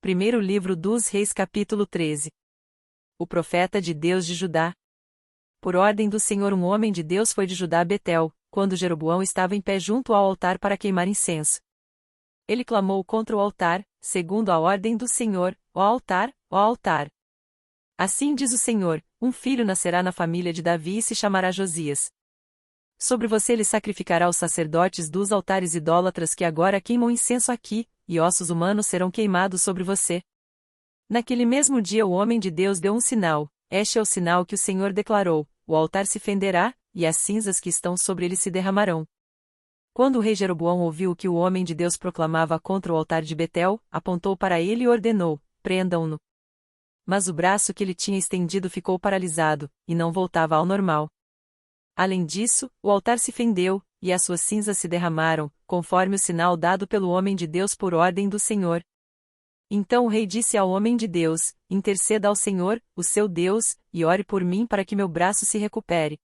Primeiro livro dos Reis capítulo 13. O profeta de Deus de Judá. Por ordem do Senhor, um homem de Deus foi de Judá a Betel, quando Jeroboão estava em pé junto ao altar para queimar incenso. Ele clamou contra o altar, segundo a ordem do Senhor: ó altar, ó altar. Assim diz o Senhor: um filho nascerá na família de Davi e se chamará Josias. Sobre você ele sacrificará os sacerdotes dos altares idólatras que agora queimam incenso aqui, e ossos humanos serão queimados sobre você. Naquele mesmo dia o homem de Deus deu um sinal: este é o sinal que o Senhor declarou: o altar se fenderá, e as cinzas que estão sobre ele se derramarão. Quando o rei Jeroboão ouviu o que o homem de Deus proclamava contra o altar de Betel, apontou para ele e ordenou: prendam-no. Mas o braço que ele tinha estendido ficou paralisado, e não voltava ao normal. Além disso, o altar se fendeu, e as suas cinzas se derramaram, conforme o sinal dado pelo homem de Deus por ordem do Senhor. Então o rei disse ao homem de Deus: interceda ao Senhor, o seu Deus, e ore por mim para que meu braço se recupere.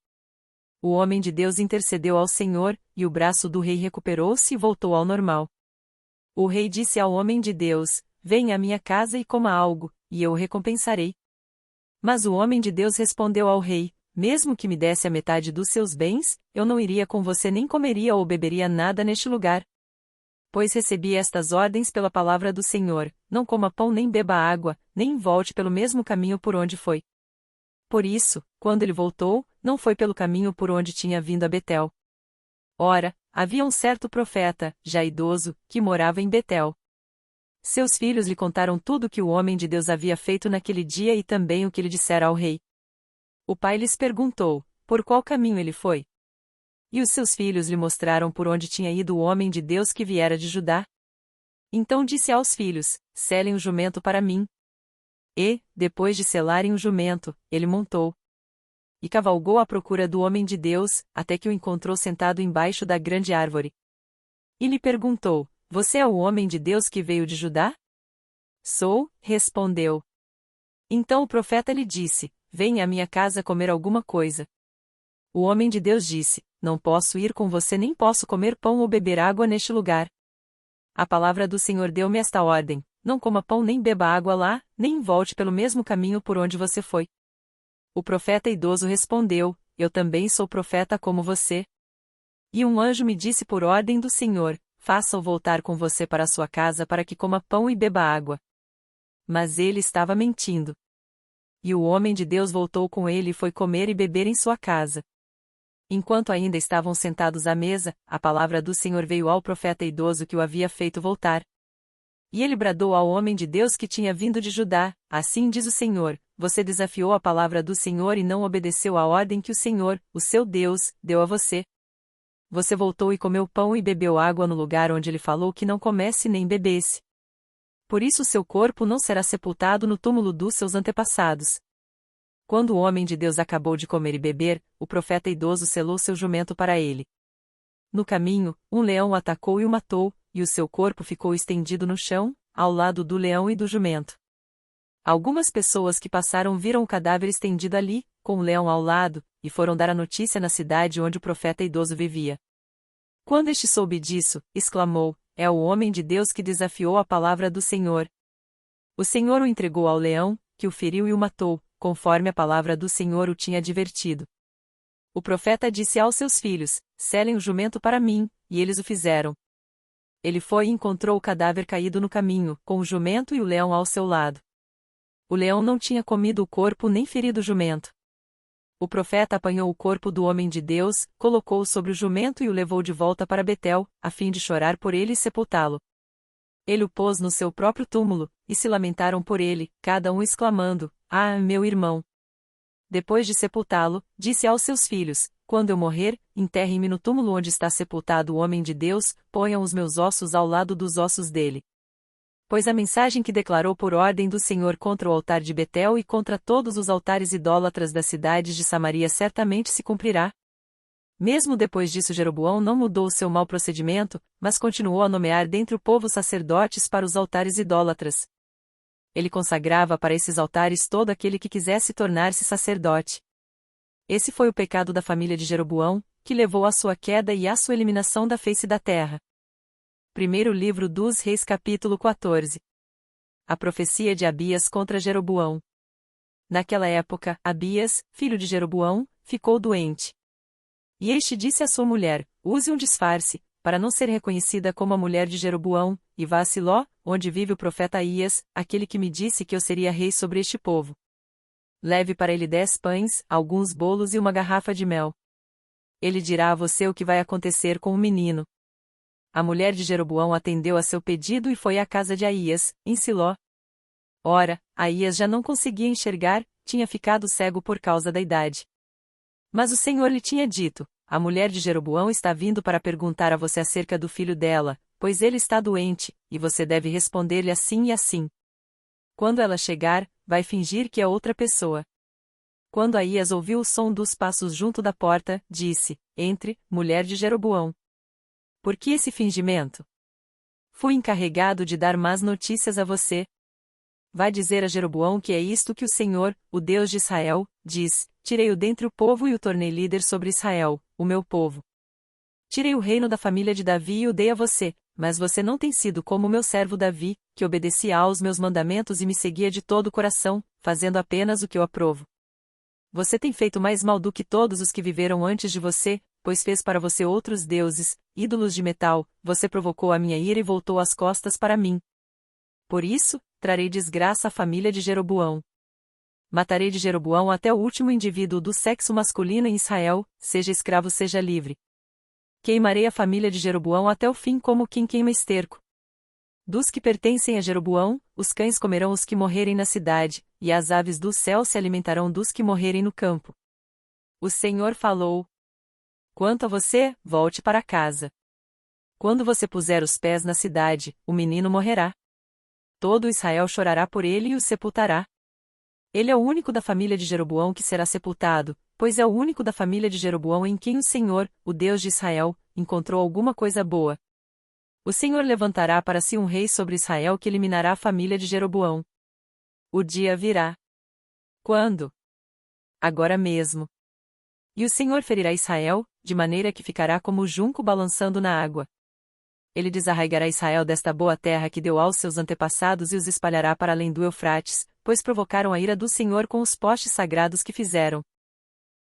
O homem de Deus intercedeu ao Senhor, e o braço do rei recuperou-se e voltou ao normal. O rei disse ao homem de Deus: venha à minha casa e coma algo, e eu o recompensarei. Mas o homem de Deus respondeu ao rei: mesmo que me desse a metade dos seus bens, eu não iria com você nem comeria ou beberia nada neste lugar. Pois recebi estas ordens pela palavra do Senhor: não coma pão nem beba água, nem volte pelo mesmo caminho por onde foi. Por isso, quando ele voltou, não foi pelo caminho por onde tinha vindo a Betel. Ora, havia um certo profeta, já idoso, que morava em Betel. Seus filhos lhe contaram tudo o que o homem de Deus havia feito naquele dia e também o que ele dissera ao rei. O pai lhes perguntou: por qual caminho ele foi? E os seus filhos lhe mostraram por onde tinha ido o homem de Deus que viera de Judá. Então disse aos filhos: selem o jumento para mim. E, depois de selarem o jumento, ele montou. E cavalgou à procura do homem de Deus, até que o encontrou sentado embaixo da grande árvore. E lhe perguntou: você é o homem de Deus que veio de Judá? Sou, respondeu. Então o profeta lhe disse: venha à minha casa comer alguma coisa. O homem de Deus disse: não posso ir com você nem posso comer pão ou beber água neste lugar. A palavra do Senhor deu-me esta ordem: não coma pão nem beba água lá, nem volte pelo mesmo caminho por onde você foi. O profeta idoso respondeu: eu também sou profeta como você. E um anjo me disse por ordem do Senhor: faça-o voltar com você para a sua casa para que coma pão e beba água. Mas ele estava mentindo. E o homem de Deus voltou com ele e foi comer e beber em sua casa. Enquanto ainda estavam sentados à mesa, a palavra do Senhor veio ao profeta idoso que o havia feito voltar. E ele bradou ao homem de Deus que tinha vindo de Judá: assim diz o Senhor: você desafiou a palavra do Senhor e não obedeceu à ordem que o Senhor, o seu Deus, deu a você. Você voltou e comeu pão e bebeu água no lugar onde ele falou que não comesse nem bebesse. Por isso seu corpo não será sepultado no túmulo dos seus antepassados. Quando o homem de Deus acabou de comer e beber, o profeta idoso selou seu jumento para ele. No caminho, um leão o atacou e o matou, e o seu corpo ficou estendido no chão, ao lado do leão e do jumento. Algumas pessoas que passaram viram o cadáver estendido ali, com o leão ao lado, e foram dar a notícia na cidade onde o profeta idoso vivia. Quando este soube disso, exclamou: é o homem de Deus que desafiou a palavra do Senhor. O Senhor o entregou ao leão, que o feriu e o matou, conforme a palavra do Senhor o tinha advertido. O profeta disse aos seus filhos: selem o jumento para mim, e eles o fizeram. Ele foi e encontrou o cadáver caído no caminho, com o jumento e o leão ao seu lado. O leão não tinha comido o corpo nem ferido o jumento. O profeta apanhou o corpo do homem de Deus, colocou-o sobre o jumento e o levou de volta para Betel, a fim de chorar por ele e sepultá-lo. Ele o pôs no seu próprio túmulo, e se lamentaram por ele, cada um exclamando: ah, meu irmão! Depois de sepultá-lo, disse aos seus filhos: quando eu morrer, enterrem-me no túmulo onde está sepultado o homem de Deus, ponham os meus ossos ao lado dos ossos dele. Pois a mensagem que declarou por ordem do Senhor contra o altar de Betel e contra todos os altares idólatras das cidades de Samaria certamente se cumprirá. Mesmo depois disso Jeroboão não mudou o seu mau procedimento, mas continuou a nomear dentre o povo sacerdotes para os altares idólatras. Ele consagrava para esses altares todo aquele que quisesse tornar-se sacerdote. Esse foi o pecado da família de Jeroboão, que levou à sua queda e à sua eliminação da face da terra. Primeiro livro dos Reis capítulo 14. A profecia de Abias contra Jeroboão. Naquela época, Abias, filho de Jeroboão, ficou doente. E este disse à sua mulher: use um disfarce, para não ser reconhecida como a mulher de Jeroboão, e vá a Siló, onde vive o profeta Aías, aquele que me disse que eu seria rei sobre este povo. Leve para ele 10 pães, alguns bolos e uma garrafa de mel. Ele dirá a você o que vai acontecer com o menino. A mulher de Jeroboão atendeu a seu pedido e foi à casa de Aías, em Siló. Ora, Aías já não conseguia enxergar, tinha ficado cego por causa da idade. Mas o Senhor lhe tinha dito: a mulher de Jeroboão está vindo para perguntar a você acerca do filho dela, pois ele está doente, e você deve responder-lhe assim e assim. Quando ela chegar, vai fingir que é outra pessoa. Quando Aías ouviu o som dos passos junto da porta, disse: entre, mulher de Jeroboão. Por que esse fingimento? Fui encarregado de dar más notícias a você. Vai dizer a Jeroboão que é isto que o Senhor, o Deus de Israel, diz: tirei-o dentre o povo e o tornei líder sobre Israel, o meu povo. Tirei o reino da família de Davi e o dei a você, mas você não tem sido como o meu servo Davi, que obedecia aos meus mandamentos e me seguia de todo o coração, fazendo apenas o que eu aprovo. Você tem feito mais mal do que todos os que viveram antes de você, pois fez para você outros deuses, ídolos de metal, você provocou a minha ira e voltou as costas para mim. Por isso, trarei desgraça à família de Jeroboão. Matarei de Jeroboão até o último indivíduo do sexo masculino em Israel, seja escravo seja livre. Queimarei a família de Jeroboão até o fim como quem queima esterco. Dos que pertencem a Jeroboão, os cães comerão os que morrerem na cidade, e as aves do céu se alimentarão dos que morrerem no campo. O Senhor falou. Quanto a você, volte para casa. Quando você puser os pés na cidade, o menino morrerá. Todo Israel chorará por ele e o sepultará. Ele é o único da família de Jeroboão que será sepultado, pois é o único da família de Jeroboão em quem o Senhor, o Deus de Israel, encontrou alguma coisa boa. O Senhor levantará para si um rei sobre Israel que eliminará a família de Jeroboão. O dia virá. Quando? Agora mesmo. E o Senhor ferirá Israel, de maneira que ficará como o junco balançando na água. Ele desarraigará Israel desta boa terra que deu aos seus antepassados e os espalhará para além do Eufrates, pois provocaram a ira do Senhor com os postes sagrados que fizeram.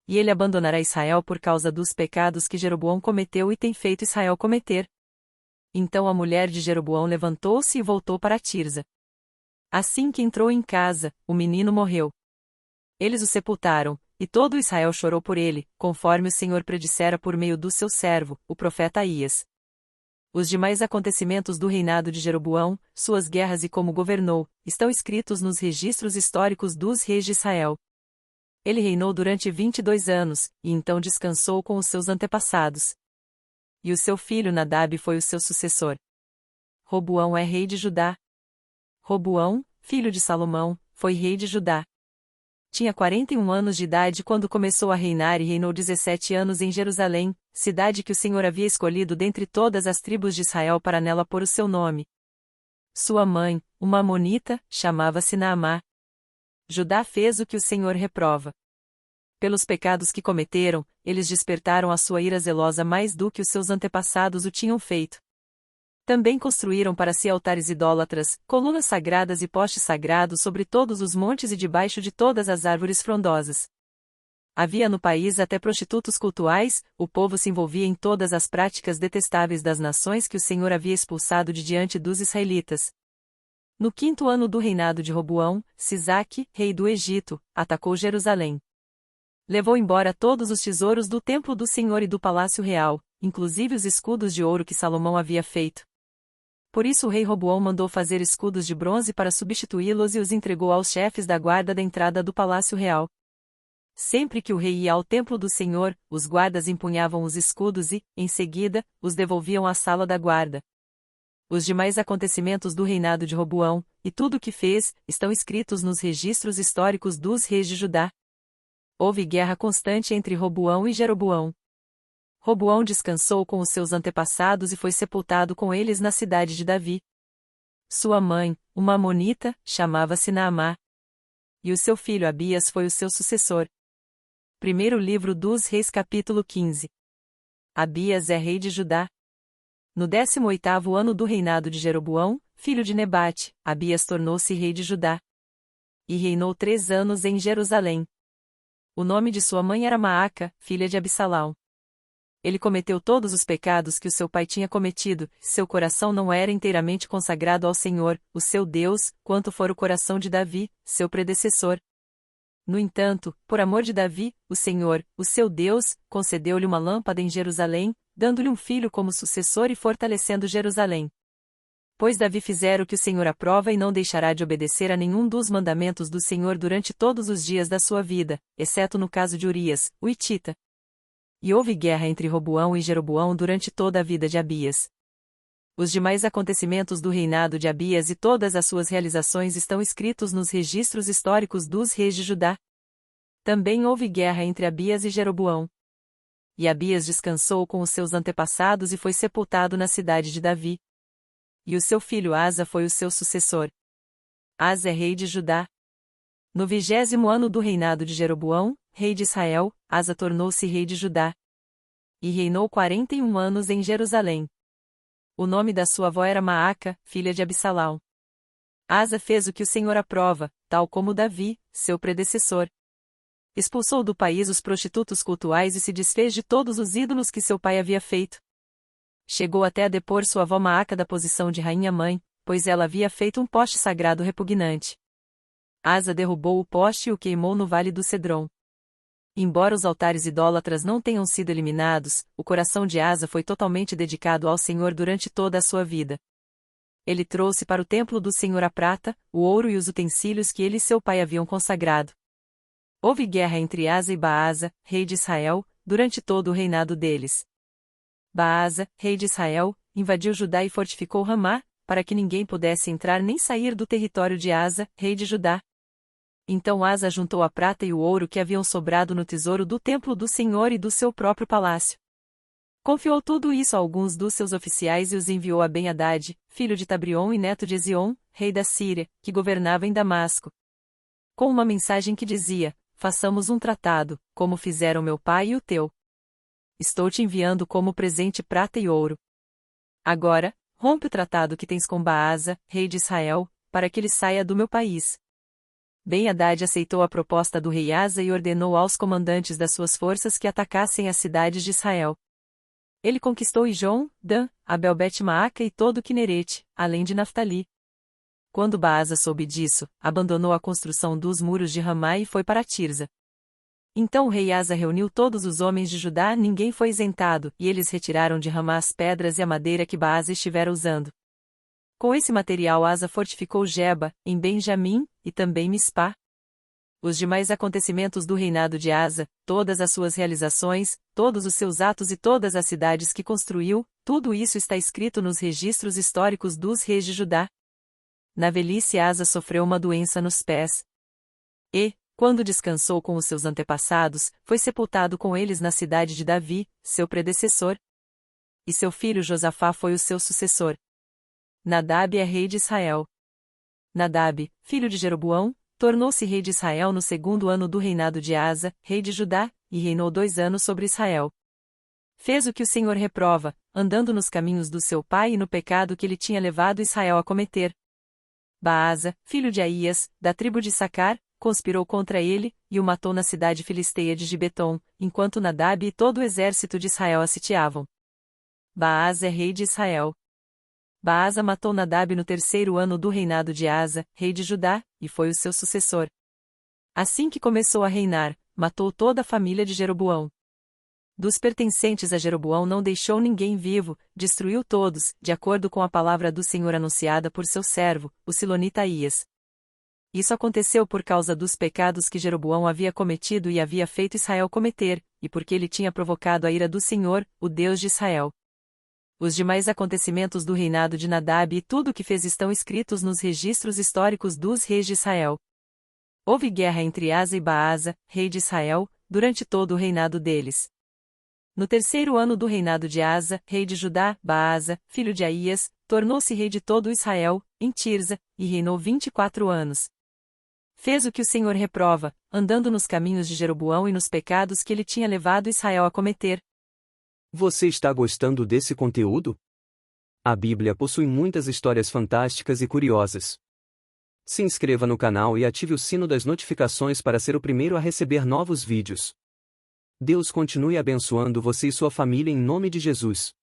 E ele abandonará Israel por causa dos pecados que Jeroboão cometeu e tem feito Israel cometer. Então a mulher de Jeroboão levantou-se e voltou para Tirza. Assim que entrou em casa, o menino morreu. Eles o sepultaram, e todo Israel chorou por ele, conforme o Senhor predissera por meio do seu servo, o profeta Aías. Os demais acontecimentos do reinado de Jeroboão, suas guerras e como governou, estão escritos nos registros históricos dos reis de Israel. Ele reinou durante 22 anos, e então descansou com os seus antepassados. E o seu filho Nadab foi o seu sucessor. Roboão é rei de Judá. Roboão, filho de Salomão, foi rei de Judá. Tinha 41 anos de idade quando começou a reinar e reinou 17 anos em Jerusalém, cidade que o Senhor havia escolhido dentre todas as tribos de Israel para nela pôr o seu nome. Sua mãe, uma amonita, chamava-se Naamá. Judá fez o que o Senhor reprova. Pelos pecados que cometeram, eles despertaram a sua ira zelosa mais do que os seus antepassados o tinham feito. Também construíram para si altares idólatras, colunas sagradas e postes sagrados sobre todos os montes e debaixo de todas as árvores frondosas. Havia no país até prostitutos cultuais, o povo se envolvia em todas as práticas detestáveis das nações que o Senhor havia expulsado de diante dos israelitas. No 5º ano do reinado de Roboão, Sisaque, rei do Egito, atacou Jerusalém. Levou embora todos os tesouros do templo do Senhor e do palácio real, inclusive os escudos de ouro que Salomão havia feito. Por isso o rei Roboão mandou fazer escudos de bronze para substituí-los e os entregou aos chefes da guarda da entrada do palácio real. Sempre que o rei ia ao templo do Senhor, os guardas empunhavam os escudos e, em seguida, os devolviam à sala da guarda. Os demais acontecimentos do reinado de Roboão, e tudo o que fez, estão escritos nos registros históricos dos reis de Judá. Houve guerra constante entre Roboão e Jeroboão. Roboão descansou com os seus antepassados e foi sepultado com eles na cidade de Davi. Sua mãe, uma amonita, chamava-se Naamá. E o seu filho Abias foi o seu sucessor. Primeiro livro dos Reis capítulo 15. Abias é rei de Judá. No 18º ano do reinado de Jeroboão, filho de Nebate, Abias tornou-se rei de Judá. E reinou 3 anos em Jerusalém. O nome de sua mãe era Maaca, filha de Absalão. Ele cometeu todos os pecados que o seu pai tinha cometido, seu coração não era inteiramente consagrado ao Senhor, o seu Deus, quanto fora o coração de Davi, seu predecessor. No entanto, por amor de Davi, o Senhor, o seu Deus, concedeu-lhe uma lâmpada em Jerusalém, dando-lhe um filho como sucessor e fortalecendo Jerusalém. Pois Davi fizera o que o Senhor aprova e não deixará de obedecer a nenhum dos mandamentos do Senhor durante todos os dias da sua vida, exceto no caso de Urias, o hitita. E houve guerra entre Roboão e Jeroboão durante toda a vida de Abias. Os demais acontecimentos do reinado de Abias e todas as suas realizações estão escritos nos registros históricos dos reis de Judá. Também houve guerra entre Abias e Jeroboão. E Abias descansou com os seus antepassados e foi sepultado na cidade de Davi. E o seu filho Asa foi o seu sucessor. Asa é rei de Judá. No 20º ano do reinado de Jeroboão, rei de Israel, Asa tornou-se rei de Judá. E reinou 41 anos em Jerusalém. O nome da sua avó era Maaca, filha de Absalão. Asa fez o que o Senhor aprova, tal como Davi, seu predecessor. Expulsou do país os prostitutos cultuais e se desfez de todos os ídolos que seu pai havia feito. Chegou até a depor sua avó Maaca da posição de rainha-mãe, pois ela havia feito um poste sagrado repugnante. Asa derrubou o poste e o queimou no vale do Cedron. Embora os altares idólatras não tenham sido eliminados, o coração de Asa foi totalmente dedicado ao Senhor durante toda a sua vida. Ele trouxe para o templo do Senhor a prata, o ouro e os utensílios que ele e seu pai haviam consagrado. Houve guerra entre Asa e Baasa, rei de Israel, durante todo o reinado deles. Baasa, rei de Israel, invadiu Judá e fortificou Ramá, para que ninguém pudesse entrar nem sair do território de Asa, rei de Judá. Então Asa juntou a prata e o ouro que haviam sobrado no tesouro do templo do Senhor e do seu próprio palácio. Confiou tudo isso a alguns dos seus oficiais e os enviou a Ben-Hadad, filho de Tabrion e neto de Ezion, rei da Síria, que governava em Damasco. Com uma mensagem que dizia: façamos um tratado, como fizeram meu pai e o teu. Estou te enviando como presente prata e ouro. Agora, rompe o tratado que tens com Baasa, rei de Israel, para que ele saia do meu país. Ben-Hadad aceitou a proposta do rei Asa e ordenou aos comandantes das suas forças que atacassem as cidades de Israel. Ele conquistou Ijon, Dan, Abel-Bet-Maaca e todo Quinerete, além de Naftali. Quando Baasa soube disso, abandonou a construção dos muros de Ramá e foi para Tirza. Então o rei Asa reuniu todos os homens de Judá, ninguém foi isentado, e eles retiraram de Ramá as pedras e a madeira que Baasa estivera usando. Com esse material Asa fortificou Geba, em Benjamim, e também Mispá. Os demais acontecimentos do reinado de Asa, todas as suas realizações, todos os seus atos e todas as cidades que construiu, tudo isso está escrito nos registros históricos dos reis de Judá. Na velhice Asa sofreu uma doença nos pés. E, quando descansou com os seus antepassados, foi sepultado com eles na cidade de Davi, seu predecessor. E seu filho Josafá foi o seu sucessor. Nadab é rei de Israel. Nadab, filho de Jeroboão, tornou-se rei de Israel no 2º ano do reinado de Asa, rei de Judá, e reinou 2 anos sobre Israel. Fez o que o Senhor reprova, andando nos caminhos do seu pai e no pecado que ele tinha levado Israel a cometer. Baasa, filho de Aías, da tribo de Sacar, conspirou contra ele, e o matou na cidade filisteia de Gibeton, enquanto Nadab e todo o exército de Israel a sitiavam. Baasa é rei de Israel. Baasa matou Nadab no 3º ano do reinado de Asa, rei de Judá, e foi o seu sucessor. Assim que começou a reinar, matou toda a família de Jeroboão. Dos pertencentes a Jeroboão não deixou ninguém vivo, destruiu todos, de acordo com a palavra do Senhor anunciada por seu servo, o silonita Aías. Isso aconteceu por causa dos pecados que Jeroboão havia cometido e havia feito Israel cometer, e porque ele tinha provocado a ira do Senhor, o Deus de Israel. Os demais acontecimentos do reinado de Nadab e tudo o que fez estão escritos nos registros históricos dos reis de Israel. Houve guerra entre Asa e Baasa, rei de Israel, durante todo o reinado deles. No 3º ano do reinado de Asa, rei de Judá, Baasa, filho de Aías, tornou-se rei de todo Israel, em Tirza, e reinou 24 anos. Fez o que o Senhor reprova, andando nos caminhos de Jeroboão e nos pecados que ele tinha levado Israel a cometer. Você está gostando desse conteúdo? A Bíblia possui muitas histórias fantásticas e curiosas. Se inscreva no canal e ative o sino das notificações para ser o primeiro a receber novos vídeos. Deus continue abençoando você e sua família em nome de Jesus.